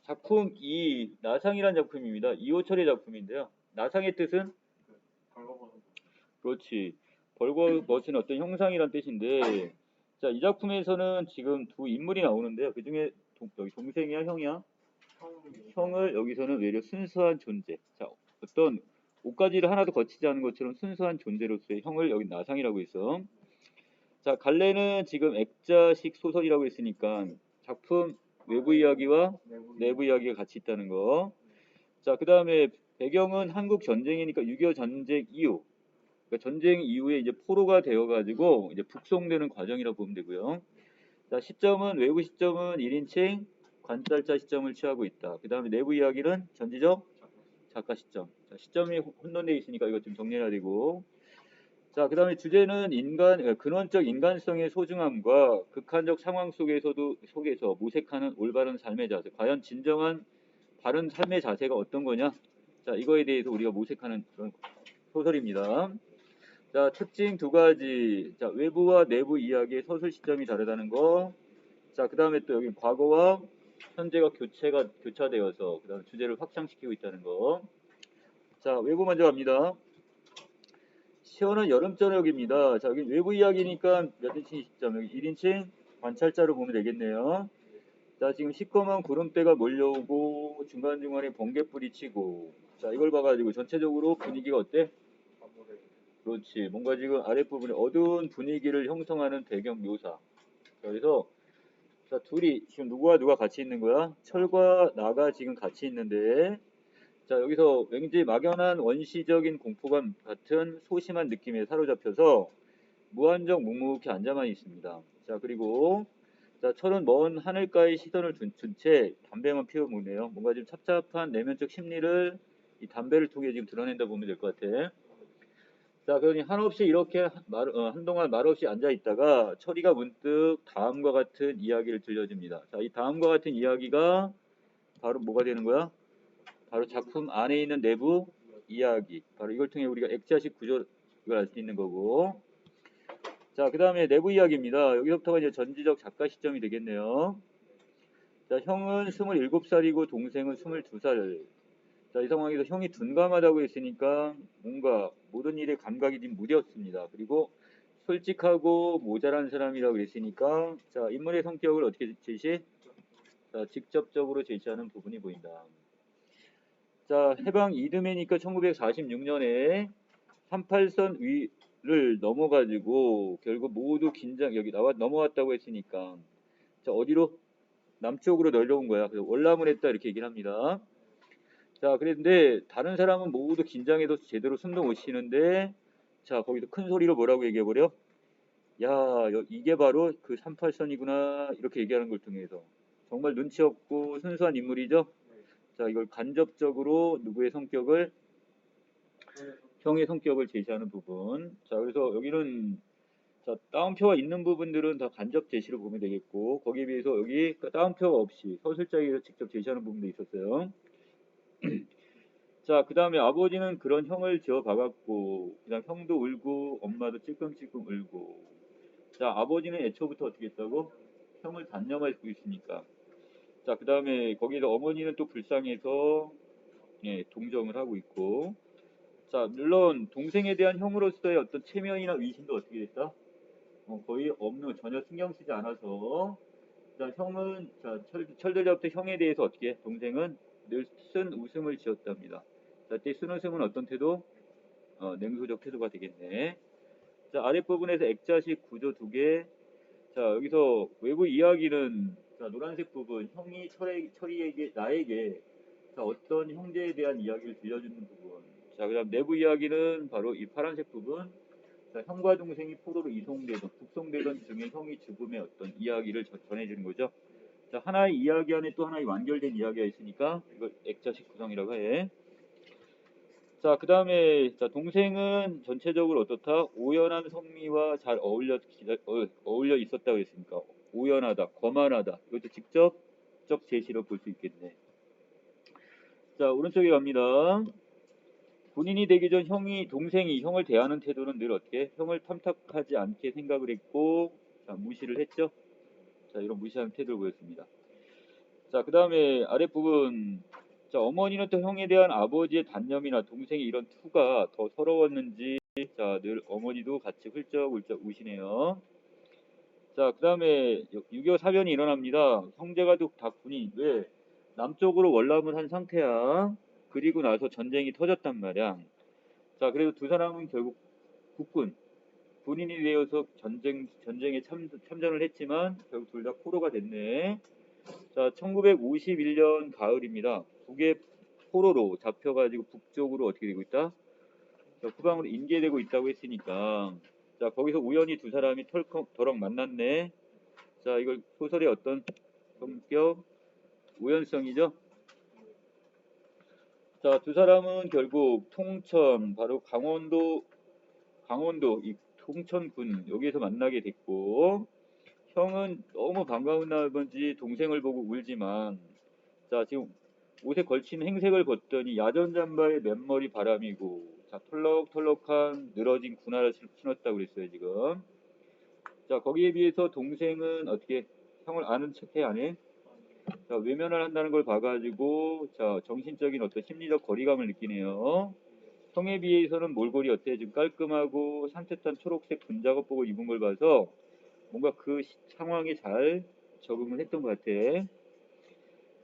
작품 2, 나상이라는 작품입니다. 이호철의 작품인데요. 나상의 뜻은? 벌거벗은. 그렇지. 벌거벗은 어떤 형상이란 뜻인데, 자, 이 작품에서는 지금 두 인물이 나오는데요. 그 중에 여기 동생이야, 형이야? 형을 여기서는 외려 순수한 존재. 자, 어떤 옷가지를 하나도 거치지 않은 것처럼 순수한 존재로서의 형을 여기 나상이라고 있어. 자, 갈래는 지금 액자식 소설이라고 했으니까 작품 외부 이야기와 내부 이야기가 같이 있다는 거. 자, 그 다음에 배경은 한국 전쟁이니까 6.25 전쟁 이후. 그러니까 전쟁 이후에 이제 포로가 되어가지고 이제 북송되는 과정이라고 보면 되고요. 자, 시점은 외부 시점은 1인칭 관찰자 시점을 취하고 있다. 그 다음에 내부 이야기는 전지적 작가 시점. 자, 시점이 혼돈되어 있으니까 이거 좀 정리해야 되고. 자, 그 다음에 주제는 근원적 인간성의 소중함과 극한적 상황 속에서 모색하는 올바른 삶의 자세. 과연 진정한 바른 삶의 자세가 어떤 거냐? 자, 이거에 대해서 우리가 모색하는 그런 소설입니다. 자, 특징 두 가지. 자, 외부와 내부 이야기의 서술 시점이 다르다는 거. 자, 그 다음에 또 여기 과거와 현재가 교차되어서 그 다음에 주제를 확장시키고 있다는 거. 자, 외부 먼저 갑니다. 시원한 여름 저녁입니다. 자, 여기 외부 이야기니까 몇 인칭 시점? 여기 1인칭 관찰자로 보면 되겠네요. 자, 지금 시꺼먼 구름대가 몰려오고 중간중간에 번개불이 치고, 자, 이걸 봐가지고 전체적으로 분위기가 어때? 그렇지. 뭔가 지금 아랫부분에 어두운 분위기를 형성하는 배경 묘사. 자, 그래서 자, 둘이 지금 누구와 누가 같이 있는 거야? 철과 나가 지금 같이 있는데, 자, 여기서 왠지 막연한 원시적인 공포감 같은 소심한 느낌에 사로잡혀서 무한정 묵묵히 앉아만 있습니다. 자, 그리고 자, 철은 먼 하늘가에 시선을 둔 채 담배만 피워 먹네요. 뭔가 좀 착잡한 내면적 심리를 이 담배를 통해 지금 드러낸다 보면 될 것 같아. 자, 그러니 한없이 이렇게 한동안 말없이 앉아 있다가 철이가 문득 다음과 같은 이야기를 들려줍니다. 자, 이 다음과 같은 이야기가 바로 뭐가 되는 거야? 바로 작품 안에 있는 내부 이야기. 바로 이걸 통해 우리가 액자식 구조를 알 수 있는 거고. 자, 그 다음에 내부 이야기입니다. 여기서부터가 이제 전지적 작가 시점이 되겠네요. 자, 형은 27살이고 동생은 22살. 자, 이 상황에서 형이 둔감하다고 했으니까 뭔가 모든 일에 감각이 좀 무뎌졌습니다. 그리고 솔직하고 모자란 사람이라고 그랬으니까 자, 인물의 성격을 어떻게 제시? 자, 직접적으로 제시하는 부분이 보인다. 자, 해방 이듬해니까 1946년에 38선 위를 넘어가지고 결국 모두 여기 넘어왔다고 했으니까 자, 어디로? 남쪽으로 내려온 거야. 그래서 월남을 했다 이렇게 얘기를 합니다. 자, 그런데 다른 사람은 모두 긴장해서 제대로 숨도 못 쉬는데 자, 거기서 큰 소리로 뭐라고 얘기해버려? 야, 이게 바로 그 38선이구나 이렇게 얘기하는 걸 통해서 정말 눈치 없고 순수한 인물이죠. 자, 이걸 간접적으로 누구의 성격을? 형의 성격을 제시하는 부분. 자, 그래서 여기는 자, 따옴표가 있는 부분들은 다 간접 제시로 보면 되겠고 거기에 비해서 여기 따옴표가 없이 서술자에서 직접 제시하는 부분도 있었어요. 자, 그 다음에 아버지는 그런 형을 지어 박았고 그 다음 형도 울고 엄마도 찔끔찔끔 울고 자, 아버지는 애초부터 어떻게 했다고? 형을 단념하고 있으니까 자, 그 다음에 거기서 어머니는 또 불쌍해서 예, 동정을 하고 있고 자, 물론 동생에 대한 형으로서의 어떤 체면이나 위신도 어떻게 됐다? 거의 없는 전혀 신경 쓰지 않아서 자, 형은 자, 철들자부터 형에 대해서 어떻게 해? 동생은 늘 쓴 웃음을 지었답니다. 자, 이때 쓴 웃음은 어떤 태도? 냉소적 태도가 되겠네. 자, 아랫부분에서 액자식 구조 두 개. 자, 여기서 외부 이야기는 자, 노란색 부분 형이 철이에게 나에게 자, 어떤 형제에 대한 이야기를 들려주는 부분. 자, 그다음 내부 이야기는 바로 이 파란색 부분. 자, 형과 동생이 포로로 북송되던 중에 형이 죽음의 어떤 이야기를 전해주는 거죠. 자, 하나의 이야기 안에 또 하나의 완결된 이야기가 있으니까 이걸 액자식 구성이라고 해. 자, 그 다음에 자, 동생은 전체적으로 어떻다? 오연한 성미와 잘 어울려 있었다고 했으니까 오연하다, 거만하다. 이것도 직접적 제시로 볼 수 있겠네. 자, 오른쪽에 갑니다. 본인이 되기 전 동생이 형을 대하는 태도는 늘 어떻게? 형을 탐탁하지 않게 생각을 했고, 자, 무시를 했죠? 자, 이런 무시하는 태도를 보였습니다. 자, 그 다음에 아랫부분. 자, 어머니는 또 형에 대한 아버지의 단념이나 동생의 이런 투가 더 서러웠는지, 자, 늘 어머니도 같이 훌쩍훌쩍 우시네요. 자, 그 다음에 6.25 사변이 일어납니다. 형제가 다 군이, 왜? 남쪽으로 월남을 한 상태야. 그리고 나서 전쟁이 터졌단 말이야. 자, 그래서 두 사람은 결국 국군, 군인이 되어서 전쟁에 참전을 했지만, 결국 둘 다 포로가 됐네. 자, 1951년 가을입니다. 북의 포로로 잡혀가지고 북쪽으로 어떻게 되고 있다? 자, 후방으로 인계되고 있다고 했으니까, 자, 거기서 우연히 두 사람이 덜컥 만났네. 자, 이걸 소설의 어떤 성격, 우연성이죠. 자, 두 사람은 결국 통천, 바로 강원도 이 통천군 여기에서 만나게 됐고, 형은 너무 반가운 나머지 동생을 보고 울지만, 자, 지금 옷에 걸친 행색을 봤더니 야전 잠바에 맨머리 바람이고, 자, 털럭털럭한 늘어진 군화를 신었다고 그랬어요, 지금. 자, 거기에 비해서 동생은 어떻게 형을 아는 척해 안 해? 자, 외면을 한다는 걸 봐가지고, 자, 정신적인 어떤 심리적 거리감을 느끼네요. 형에 비해서는 몰골이 어때? 지금 깔끔하고 산뜻한 초록색 군작업복을 입은 걸 봐서 뭔가 그 상황에 잘 적응을 했던 것 같아.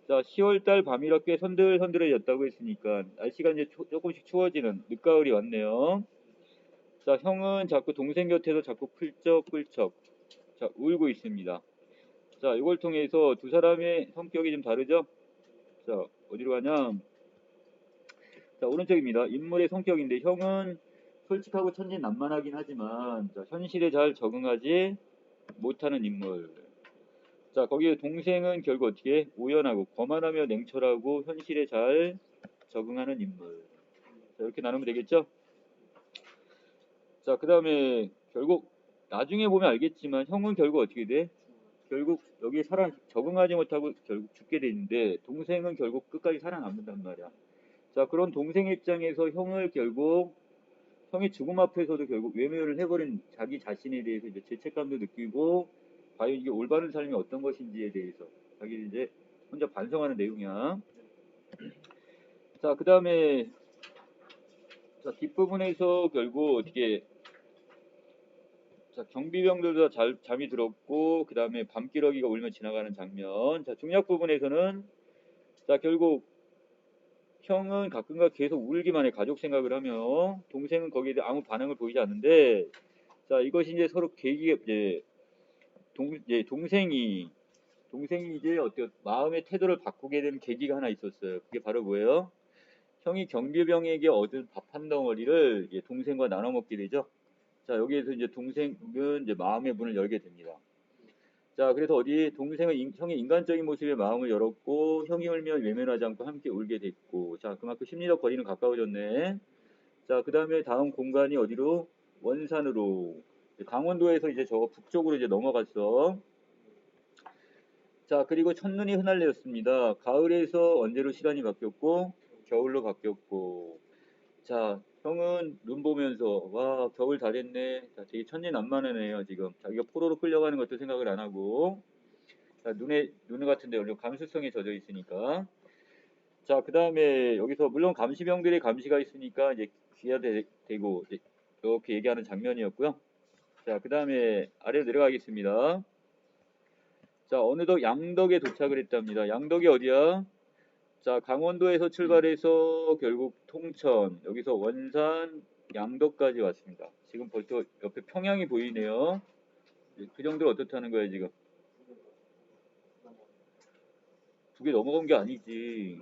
자, 10월달 밤이라 꽤 선들선들해졌다고 했으니까 날씨가 이제 조금씩 추워지는 늦가을이 왔네요. 자, 형은 자꾸 동생 곁에서 자꾸 꿀쩍꿀쩍 자, 울고 있습니다. 자, 이걸 통해서 두 사람의 성격이 좀 다르죠? 자, 어디로 가냐? 자, 오른쪽입니다. 인물의 성격인데 형은 솔직하고 천진난만하긴 하지만, 자, 현실에 잘 적응하지 못하는 인물. 자, 거기에 동생은 결국 어떻게 우연하고 거만하며 냉철하고 현실에 잘 적응하는 인물. 자, 이렇게 나누면 되겠죠? 자, 그 다음에 결국 나중에 보면 알겠지만 형은 결국 어떻게 돼? 결국 여기에 적응하지 못하고 결국 죽게 되는데, 동생은 결국 끝까지 살아남는단 말이야. 자, 그런 동생 입장에서 형의 죽음 앞에서도 결국 외면을 해버린 자기 자신에 대해서 이제 죄책감도 느끼고, 과연 이게 올바른 삶이 어떤 것인지에 대해서 자기 이제 혼자 반성하는 내용이야. 자, 그 다음에 자, 뒷부분에서 결국 어떻게, 자, 경비병들도 잠이 들었고, 그 다음에 밤기러기가 울며 지나가는 장면. 자, 중략 부분에서는, 자, 결국 형은 가끔가 계속 울기만 해. 가족 생각을 하며. 동생은 거기에 대해 아무 반응을 보이지 않는데, 자, 이것이 이제 서로 계기가 이제 동생이 이제 마음의 태도를 바꾸게 되는 계기가 하나 있었어요. 그게 바로 뭐예요? 형이 경비병에게 얻은 밥 한 덩어리를 동생과 나눠 먹게 되죠. 자, 여기에서 이제 동생은 이제 마음의 문을 열게 됩니다. 자, 그래서 형의 인간적인 모습에 마음을 열었고, 형이 울면 외면하지 않고 함께 울게 됐고, 자, 그만큼 심리적 거리는 가까워졌네. 자, 그 다음에 다음 공간이 어디로? 원산으로. 강원도에서 이제 저 북쪽으로 이제 넘어갔어. 자, 그리고 첫눈이 흩날렸습니다. 가을에서 언제로 시간이 바뀌었고, 겨울로 바뀌었고. 자, 형은 눈 보면서, 와, 겨울 다 됐네. 자, 되게 천진난만하네요, 지금. 자기가 포로로 끌려가는 것도 생각을 안 하고. 자, 눈 같은데 원래 감수성에 젖어 있으니까. 자, 그 다음에 여기서 물론 감시병들의 감시가 있으니까 이제 귀가 되고 이렇게 얘기하는 장면이었고요. 자, 그 다음에 아래로 내려가겠습니다. 자, 어느덧 양덕에 도착을 했답니다. 양덕이 어디야? 자, 강원도에서 출발해서 결국 통천, 여기서 원산, 양덕까지 왔습니다. 지금 벌써 옆에 평양이 보이네요. 그 정도로 어떻다는 거예요, 지금? 북에 넘어간 게 아니지.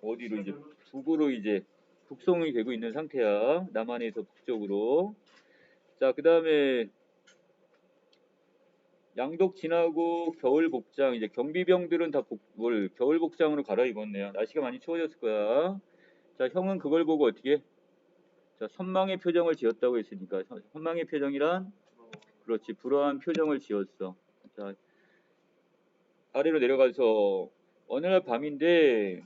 어디로 이제 북으로 이제 북송이 되고 있는 상태야. 남한에서 북쪽으로. 자, 그 다음에 양덕 지나고 겨울 복장, 이제 경비병들은 다 겨울 복장으로 갈아입었네요. 날씨가 많이 추워졌을 거야. 자, 형은 그걸 보고 어떻게? 자, 선망의 표정을 지었다고 했으니까, 선망의 표정이란, 그렇지, 불안한 표정을 지었어. 자, 아래로 내려가서 어느 날 밤인데,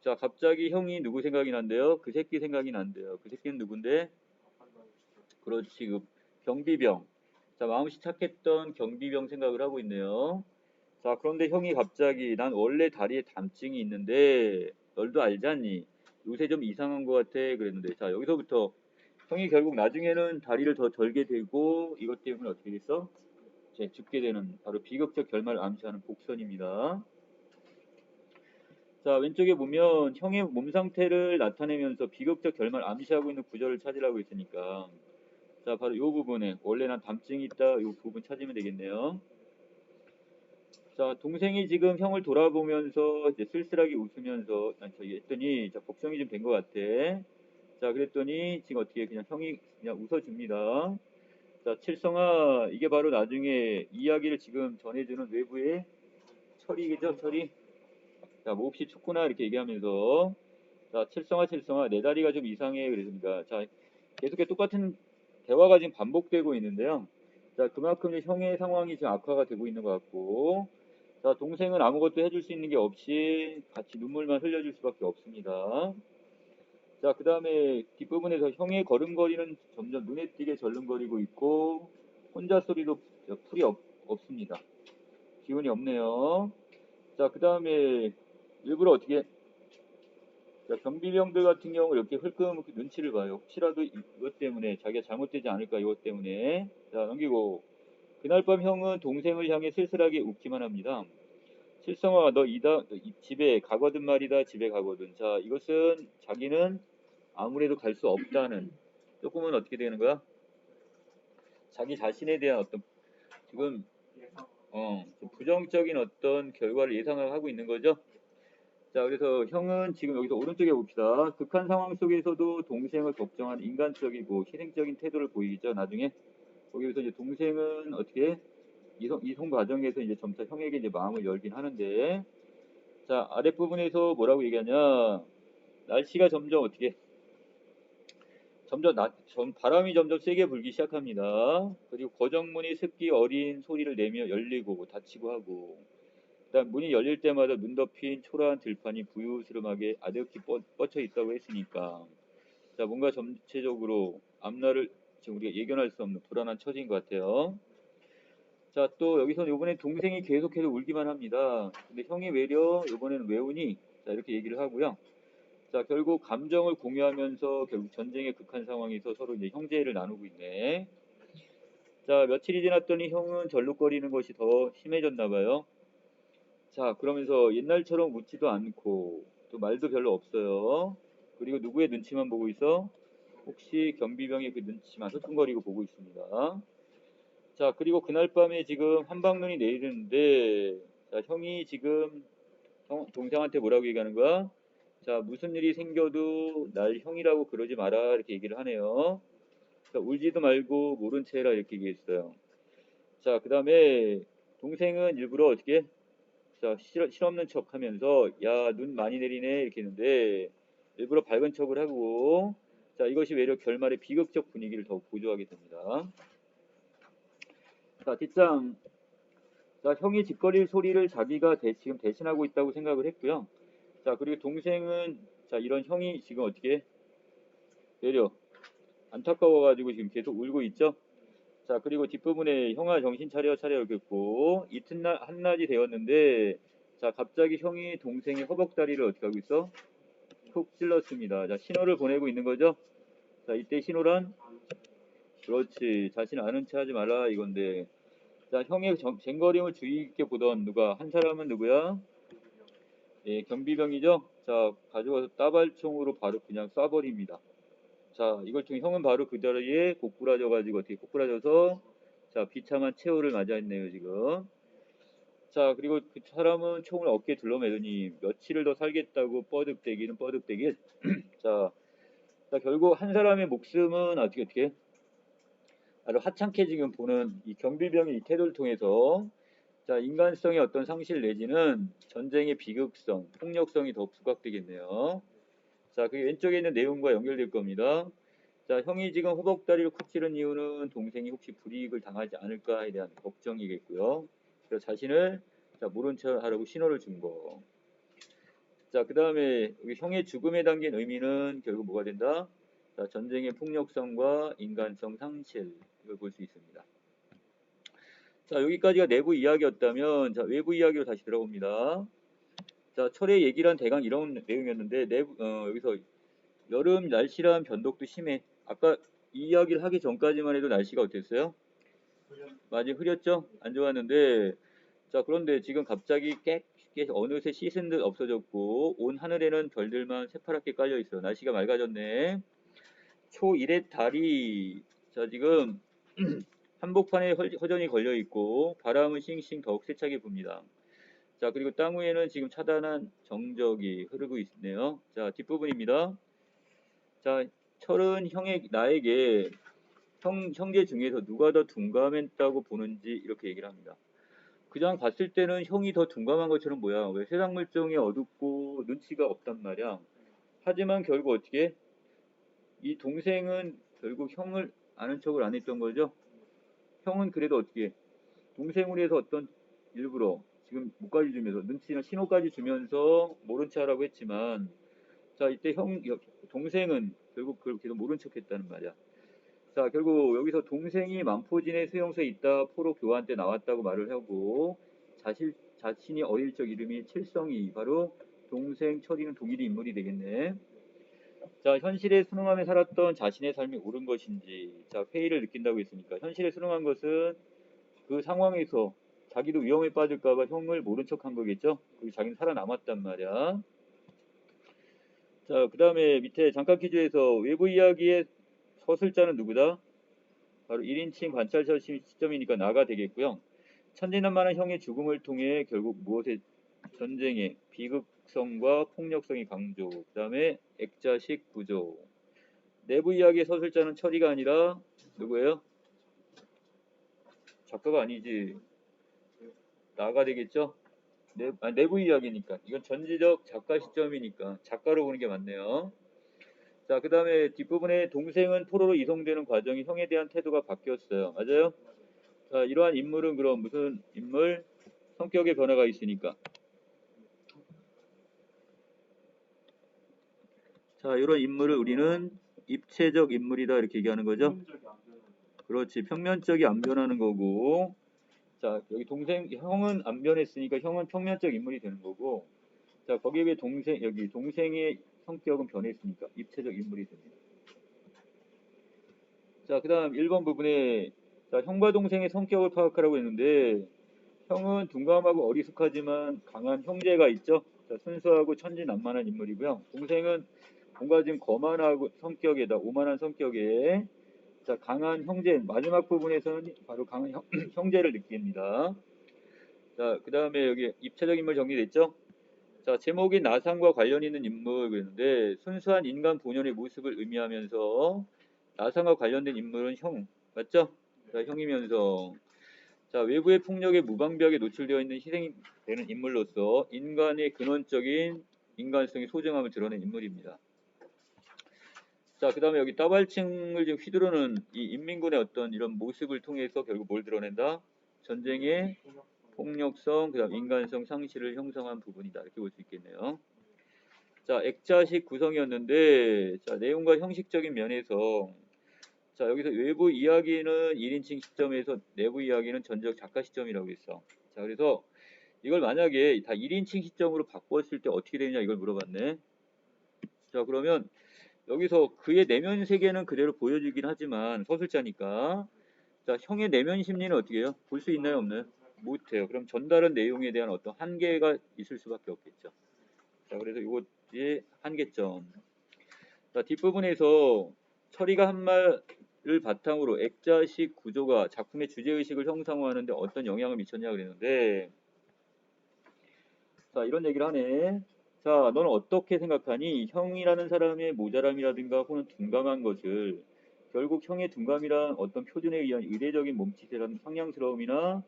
자, 갑자기 형이 누구 생각이 난대요? 그 새끼 생각이 난대요. 그 새끼는 누군데? 그렇지, 그 경비병. 자, 마음씨 착했던 경비병 생각을 하고 있네요. 자, 그런데 형이 갑자기 난 원래 다리에 담증이 있는데 널도 알지 않니? 요새 좀 이상한 것 같아 그랬는데 자, 여기서부터 형이 결국 나중에는 다리를 더 절게 되고 이것 때문에 어떻게 됐어? 이제 죽게 되는 바로 비극적 결말을 암시하는 복선입니다. 자, 왼쪽에 보면 형의 몸 상태를 나타내면서 비극적 결말을 암시하고 있는 구절을 찾으라고 했으니까 자, 바로 이 부분에 원래 난 담증이 있다 이 부분 찾으면 되겠네요. 자, 동생이 지금 형을 돌아보면서 이제 쓸쓸하게 웃으면서 저기 했더니 자, 복성이 좀 된 것 같아. 자, 그랬더니 지금 어떻게 그냥 형이 그냥 웃어줍니다. 자, 칠성아, 이게 바로 나중에 이야기를 지금 전해주는 외부의 철이겠죠, 철이. 자, 몹시 춥구나 이렇게 얘기하면서 자, 칠성아, 칠성아, 내 다리가 좀 이상해 그랬습니다. 자, 계속해 똑같은 대화가 지금 반복되고 있는데요. 자, 그만큼 이제 형의 상황이 지금 악화가 되고 있는 것 같고 자, 동생은 아무것도 해줄 수 있는 게 없이 같이 눈물만 흘려줄 수밖에 없습니다. 자, 그 다음에 뒷부분에서 형의 걸음걸이는 점점 눈에 띄게 절름거리고 있고 혼자 소리도 풀이 없습니다. 기운이 없네요. 자, 그 다음에 일부러 어떻게 자, 경비병들 같은 경우 이렇게 흘끔 눈치를 봐요. 혹시라도 이것 때문에 자기가 잘못되지 않을까 이것 때문에 자, 넘기고 그날 밤 형은 동생을 향해 쓸쓸하게 웃기만 합니다. 칠성아, 너 집에 가거든 말이다. 집에 가거든. 자, 이것은 자기는 아무래도 갈 수 없다는 조금은 어떻게 되는 거야? 자기 자신에 대한 어떤 지금 좀 부정적인 어떤 결과를 예상을 하고 있는 거죠. 자, 그래서 형은 지금 여기서 오른쪽에 봅시다. 극한 상황 속에서도 동생을 걱정한 인간적이고 희생적인 태도를 보이죠. 나중에 거기서 이제 동생은 어떻게 이송 과정에서 이제 점차 형에게 이제 마음을 열긴 하는데 자, 아랫부분에서 뭐라고 얘기하냐. 날씨가 점점 어떻게 바람이 점점 세게 불기 시작합니다. 그리고 고정문이 습기 어린 소리를 내며 열리고 닫히고 하고 그다음 문이 열릴 때마다 눈 덮인 초라한 들판이 부유스름하게 아득히 뻗쳐 있다고 했으니까 자, 뭔가 전체적으로 앞날을 지금 우리가 예견할 수 없는 불안한 처지인 것 같아요. 자, 또 여기서는 이번에 동생이 계속해서 울기만 합니다. 근데 형이 외려 이번에는 왜 우니? 자, 이렇게 얘기를 하고요. 자, 결국 감정을 공유하면서 결국 전쟁의 극한 상황에서 서로 이제 형제를 나누고 있네. 자, 며칠이 지났더니 형은 절룩거리는 것이 더 심해졌나 봐요. 자, 그러면서 옛날처럼 웃지도 않고 또 말도 별로 없어요. 그리고 누구의 눈치만 보고 있어? 혹시 경비병의 그 눈치만 흐뭇거리고 보고 있습니다. 자, 그리고 그날 밤에 지금 한방눈이 내리는데 자, 형이 지금 동생한테 뭐라고 얘기하는 거야? 자, 무슨 일이 생겨도 날 형이라고 그러지 마라 이렇게 얘기를 하네요. 자, 울지도 말고 모른 채 해라 이렇게 얘기했어요. 자, 그 다음에 동생은 일부러 어떻게 자, 실없는 척 하면서 야, 눈 많이 내리네 이렇게 했는데 일부러 밝은 척을 하고 자, 이것이 외려 결말의 비극적 분위기를 더욱 고조하게 됩니다. 자, 뒷장 자, 형이 짓거릴 소리를 자기가 지금 대신하고 있다고 생각을 했고요. 자, 그리고 동생은 자, 이런 형이 지금 어떻게 내려 안타까워가지고 지금 계속 울고 있죠. 자, 그리고 뒷부분에 형아 정신 차려 차려 이랬고 이튿날 한낮이 되었는데 자, 갑자기 형이 동생의 허벅다리를 어떻게 하고 있어? 푹 찔렀습니다. 자, 신호를 보내고 있는 거죠. 자, 이때 신호란 그렇지. 자신 아는 체 하지 말라 이건데 자, 형의 쟁거림을 주의 깊게 보던 누가 한 사람은 누구야? 예, 경비병이죠. 자, 가져가서 따발총으로 바로 그냥 쏴버립니다. 자, 이걸 통해 형은 바로 그 자리에 고꾸라져가지고 어떻게 고꾸라져서 자, 비참한 최후를 맞이했네요 지금. 자, 그리고 그 사람은 총을 어깨에 둘러매더니 며칠을 더 살겠다고 뻐득대기는 뻐득대기. 자, 결국 한 사람의 목숨은 어떻게 아주 하찮게 지금 보는 이 경비병의 이 태도를 통해서 자, 인간성의 어떤 상실 내지는 전쟁의 비극성, 폭력성이 더 부각되겠네요. 자, 그 왼쪽에 있는 내용과 연결될 겁니다. 자, 형이 지금 허벅다리를 콕 찌른 이유는 동생이 혹시 불이익을 당하지 않을까에 대한 걱정이겠고요. 그래서 자신을 자, 모른 척 하라고 신호를 준 거. 자, 그 다음에 형의 죽음에 담긴 의미는 결국 뭐가 된다? 자, 전쟁의 폭력성과 인간성 상실 이걸 볼 수 있습니다. 자, 여기까지가 내부 이야기였다면, 자, 외부 이야기로 다시 들어봅니다. 자, 철의 얘기란 대강 이런 내용이었는데, 여기서 여름 날씨란 변덕도 심해. 아까 이 이야기를 하기 전까지만 해도 날씨가 어땠어요? 많이 흐렸죠? 안 좋았는데, 자, 그런데 지금 갑자기 깨끗이 어느새 씻은 듯 없어졌고, 온 하늘에는 별들만 새파랗게 깔려 있어. 날씨가 맑아졌네. 초1의 달이, 자, 지금 한복판에 허전히 걸려 있고, 바람은 싱싱 더욱 세차게 붑니다. 자, 그리고 땅 위에는 지금 차단한 정적이 흐르고 있네요. 자, 뒷부분입니다. 자, 철은 나에게 형제 중에서 누가 더 둔감했다고 보는지 이렇게 얘기를 합니다. 그냥 봤을 때는 형이 더 둔감한 것처럼 보여. 왜 세상 물정이 어둡고 눈치가 없단 말이야. 하지만 결국 어떻게? 이 동생은 결국 형을 아는 척을 안 했던 거죠. 형은 그래도 어떻게? 동생을 해서 어떤 일부러 지금 목까지 주면서 눈치나 신호까지 주면서 모른 체 하라고 했지만, 자, 이때 동생은 결국 그걸 계속 모른 척 했다는 말이야. 자, 결국 여기서 동생이 만포진의 수용소에 있다 포로 교환 때 나왔다고 말을 하고, 자신이 어릴 적 이름이 칠성이, 바로 동생 철이는 동일이 인물이 되겠네. 자, 현실에 순응하며 살았던 자신의 삶이 옳은 것인지, 자, 회의를 느낀다고 했으니까 현실에 순응한 것은 그 상황에서 자기도 위험에 빠질까봐 형을 모른 척한 거겠죠. 그리고 자기는 살아남았단 말이야. 자, 그 다음에 밑에 잠깐 퀴즈에서 외부 이야기의 서술자는 누구다? 바로 1인칭 관찰자 시점이니까 나가 되겠고요. 천진난만한 형의 죽음을 통해 결국 무엇의 전쟁의 비극성과 폭력성이 강조, 그 다음에 액자식 구조. 내부 이야기의 서술자는 철이가 아니라 누구예요? 작가가 아니지. 나가 되겠죠? 내부 이야기니까. 이건 전지적 작가 시점이니까 작가로 보는 게 맞네요. 자, 그 다음에 뒷부분에 동생은 포로로 이송되는 과정이 형에 대한 태도가 바뀌었어요. 맞아요? 자, 이러한 인물은 그럼 무슨 인물? 성격의 변화가 있으니까. 자, 이런 인물을 우리는 입체적 인물이다 이렇게 얘기하는 거죠. 그렇지. 평면적이 안 변하는 거고. 자, 여기 형은 안 변했으니까 형은 평면적 인물이 되는 거고. 자, 거기에 비해 여기 동생의 성격은 변했으니까 입체적 인물이 됩니다. 자, 그 다음 1번 부분에, 자, 형과 동생의 성격을 파악하라고 했는데, 형은 둔감하고 어리숙하지만 강한 형제가 있죠. 자, 순수하고 천진난만한 인물이고요. 동생은 뭔가 지금 거만하고 오만한 성격에, 자, 강한 형제, 마지막 부분에서는 바로 강한 형제를 느낍니다. 자, 그 다음에 여기 입체적 인물 정리됐죠? 자, 제목이 나상과 관련 있는 인물 그랬는데, 순수한 인간 본연의 모습을 의미하면서 나상과 관련된 인물은 형, 맞죠? 자, 형이면서, 자, 외부의 폭력에 무방비하게 노출되어 있는 희생이 되는 인물로서 인간의 근원적인 인간성의 소중함을 드러낸 인물입니다. 자, 그 다음에 여기 따발층을 지금 휘두르는 이 인민군의 어떤 이런 모습을 통해서 결국 뭘 드러낸다? 전쟁의 폭력성, 그 다음 인간성 상실을 형성한 부분이다. 이렇게 볼 수 있겠네요. 자, 액자식 구성이었는데, 자, 내용과 형식적인 면에서, 자, 여기서 외부 이야기는 1인칭 시점에서 내부 이야기는 전적 작가 시점이라고 했어. 자, 그래서 이걸 만약에 다 1인칭 시점으로 바꿨을 때 어떻게 되느냐 이걸 물어봤네. 자, 그러면 여기서 그의 내면 세계는 그대로 보여지긴 하지만 서술자니까, 자, 형의 내면 심리는 어떻게 해요? 볼 수 있나요, 없나요? 못해요. 그럼 전달한 내용에 대한 어떤 한계가 있을 수밖에 없겠죠. 자, 그래서 이것이 한계점. 자, 뒷부분에서 철이가 한 말을 바탕으로 액자식 구조가 작품의 주제의식을 형성하는데 어떤 영향을 미쳤냐 그랬는데, 자, 이런 얘기를 하네. 자, 너는 어떻게 생각하니? 형이라는 사람의 모자람이라든가 혹은 둔감한 것을 결국 형의 둔감이란 어떤 표준에 의한 의례적인 몸짓이라는 상냥스러움이나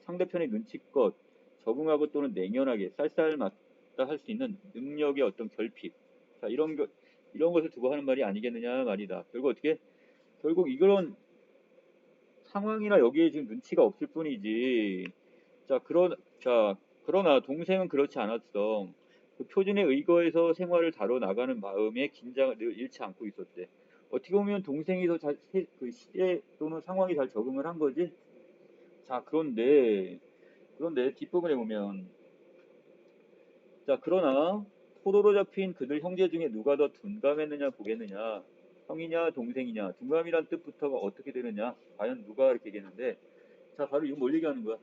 상대편의 눈치껏 적응하고 또는 냉연하게 쌀쌀맞다 할 수 있는 능력의 어떤 결핍. 자, 이런 것을 두고 하는 말이 아니겠느냐 말이다. 결국 이런 상황이나 여기에 지금 눈치가 없을 뿐이지. 자, 그러나 동생은 그렇지 않았어. 그 표준에 의거해서 생활을 다뤄 나가는 마음에 긴장을 늘 잃지 않고 있었대. 어떻게 보면 동생이 더 그 시대 또는 상황이 잘 적응을 한 거지. 자, 그런데 뒷부분에 보면, 자, 그러나 포로로 잡힌 그들 형제 중에 누가 더 둔감했느냐 보겠느냐, 형이냐 동생이냐, 둔감이란 뜻부터가 어떻게 되느냐, 과연 누가 이렇게 얘기했는데, 자, 바로 이거 뭘 얘기하는 거야?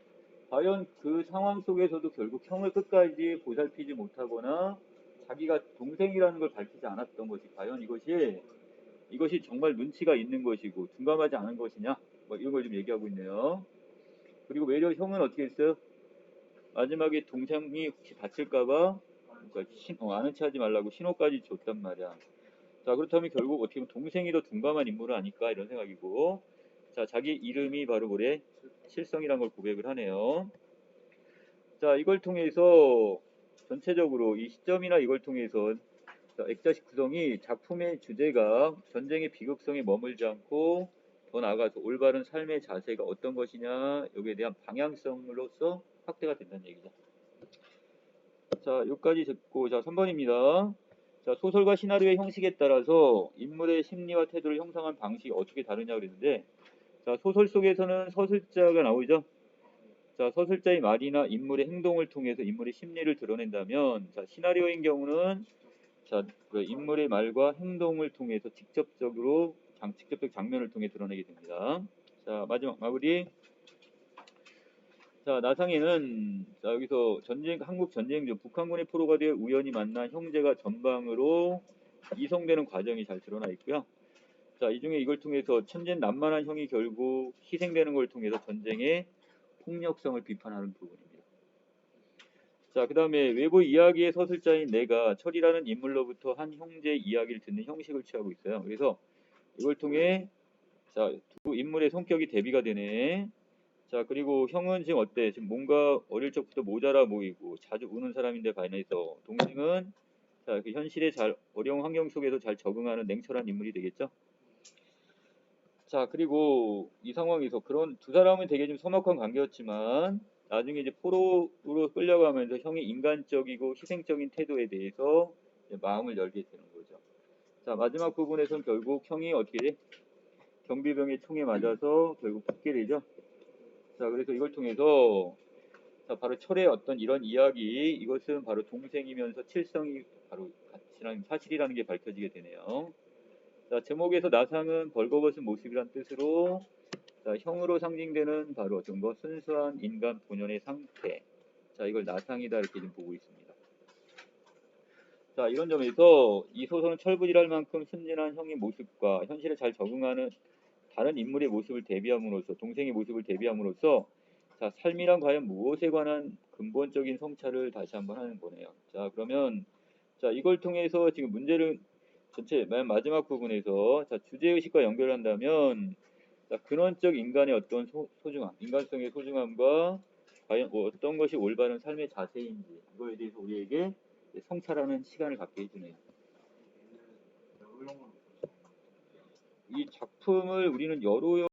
과연 그 상황 속에서도 결국 형을 끝까지 보살피지 못하거나 자기가 동생이라는 걸 밝히지 않았던 것이 과연 이것이 정말 눈치가 있는 것이고 둔감하지 않은 것이냐, 뭐 이런 걸 좀 얘기하고 있네요. 그리고 외려 형은 어떻게 했어요? 마지막에 동생이 혹시 다칠까봐 그러니까 아는 체 하지 말라고 신호까지 줬단 말이야. 자, 그렇다면 결국 어떻게 보면 동생이 더 둔감한 인물은 아닐까 이런 생각이고, 자, 자기 이름이 바로 뭐래? 칠성이란 걸 고백을 하네요. 자, 이걸 통해서 전체적으로 이 시점이나 이걸 통해서 액자식 구성이 작품의 주제가 전쟁의 비극성에 머물지 않고 더 나아가서 올바른 삶의 자세가 어떤 것이냐 여기에 대한 방향성으로서 확대가 된다는 얘기죠. 자, 여기까지 듣고 자 3번입니다. 자, 소설과 시나리오의 형식에 따라서 인물의 심리와 태도를 형성한 방식이 어떻게 다르냐 그랬는데, 자, 소설 속에서는 서술자가 나오죠. 자, 서술자의 말이나 인물의 행동을 통해서 인물의 심리를 드러낸다면, 자, 시나리오인 경우는 자, 그 인물의 말과 행동을 통해서 직접적 장면을 통해 드러내게 됩니다. 자, 마지막 마무리. 자, 나상에는 자, 여기서 한국 전쟁 중 북한군의 포로가 되어 우연히 만난 형제가 전방으로 이송되는 과정이 잘 드러나 있고요. 자, 이 중에 이걸 통해서 천진난만한 형이 결국 희생되는 걸 통해서 전쟁의 폭력성을 비판하는 부분입니다. 자, 그 다음에 외부 이야기의 서술자인 내가 철이라는 인물로부터 한 형제의 이야기를 듣는 형식을 취하고 있어요. 그래서 이걸 통해 자, 두 인물의 성격이 대비가 되네. 자, 그리고 형은 지금 어때? 지금 뭔가 어릴 적부터 모자라 보이고 자주 우는 사람인데 반해서 동생은 자, 그 현실에 어려운 환경 속에서 잘 적응하는 냉철한 인물이 되겠죠. 자, 그리고 이 상황에서 그런 두 사람은 되게 좀 서먹한 관계였지만 나중에 이제 포로로 끌려가면서 형의 인간적이고 희생적인 태도에 대해서 마음을 열게 되는 거죠. 자, 마지막 부분에서는 결국 형이 어떻게 돼? 경비병의 총에 맞아서 결국 죽게 되죠. 자, 그래서 이걸 통해서 자, 바로 철의 어떤 이런 이야기, 이것은 바로 동생이면서 칠성이 바로 같이라는 사실이라는 게 밝혀지게 되네요. 자, 제목에서 나상은 벌거벗은 모습이란 뜻으로 자, 형으로 상징되는 바로 어떤 거 순수한 인간 본연의 상태. 자, 이걸 나상이다 이렇게 좀 보고 있습니다. 자, 이런 점에서 이 소설은 철부지랄 만큼 순진한 형의 모습과 현실에 잘 적응하는 다른 인물의 모습을 대비함으로써 동생의 모습을 대비함으로써 자, 삶이란 과연 무엇에 관한 근본적인 성찰을 다시 한번 하는 거네요. 자, 그러면 자, 이걸 통해서 지금 문제를 전체 맨 마지막 부분에서 자, 주제의식과 연결한다면 자, 근원적 인간의 어떤 소중함, 인간성의 소중함과 과연 어떤 것이 올바른 삶의 자세인지 이거에 대해서 우리에게 성찰하는 시간을 갖게 해주네요. 이 작품을 우리는 여러